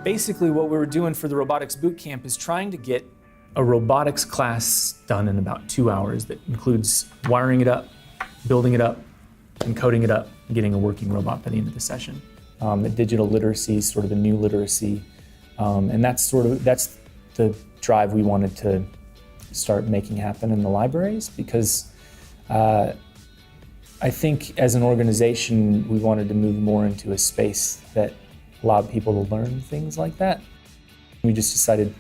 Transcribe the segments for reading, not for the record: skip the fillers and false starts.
Basically what we were doing for the robotics boot camp is trying to get a robotics class done in about 2 hours that includes wiring it up, building it up, and coding it up, and getting a working robot by the end of the session. The digital literacy is sort of the new literacy, and that's the drive we wanted to start making happen in the libraries, because I think as an organization we wanted to move more into a space that allowed people to learn things like that. We just decided,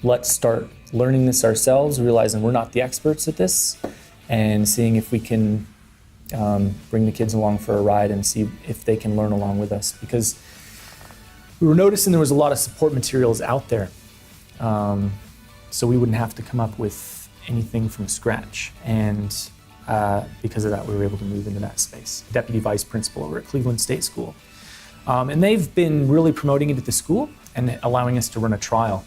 let's start learning this ourselves, realizing we're not the experts at this, and seeing if we can bring the kids along for a ride and see if they can learn along with us. Because we were noticing there was a lot of support materials out there, so we wouldn't have to come up with anything from scratch. And because of that, we were able to move into that space. Deputy Vice Principal over at Cleveland State School. And they've been really promoting it at the school and allowing us to run a trial.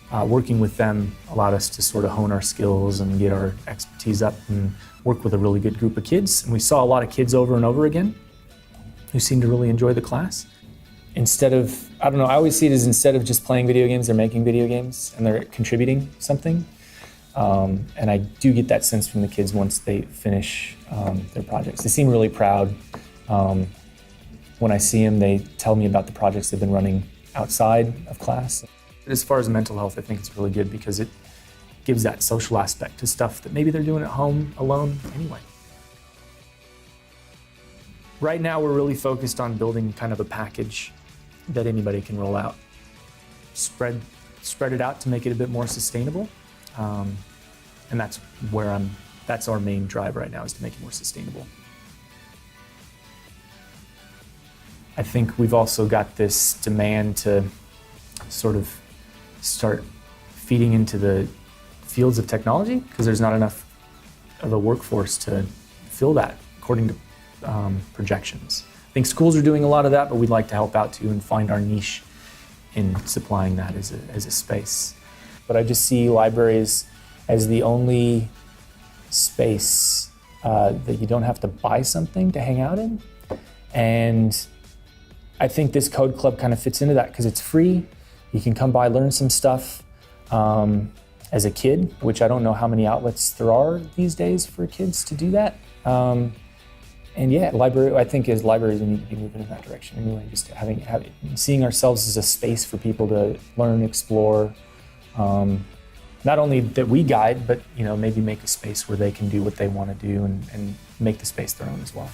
Working with them allowed us to sort of hone our skills and get our expertise up and work with a really good group of kids. And we saw a lot of kids over and over again who seemed to really enjoy the class. Instead of, I don't know, I always see it as instead of just playing video games, they're making video games and they're contributing something. And I do get that sense from the kids once they finish their projects. They seem really proud. When I see them, they tell me about the projects they've been running outside of class. As far as mental health, I think it's really good because it gives that social aspect to stuff that maybe they're doing at home alone anyway. Right now, we're really focused on building kind of a package that anybody can roll out. Spread it out to make it a bit more sustainable. And that's our main drive right now, is to make it more sustainable. I think we've also got this demand to sort of start feeding into the fields of technology, because there's not enough of a workforce to fill that, according to projections. I think schools are doing a lot of that, but we'd like to help out too and find our niche in supplying that as a space. But I just see libraries as the only space that you don't have to buy something to hang out in. And I think this Code Club kind of fits into that because it's free. You can come by, learn some stuff as a kid, which I don't know how many outlets there are these days for kids to do that. And yeah, I think as libraries we need to be moving in that direction anyway, just seeing ourselves as a space for people to learn, explore. Not only that we guide, but maybe make a space where they can do what they want to do and make the space their own as well.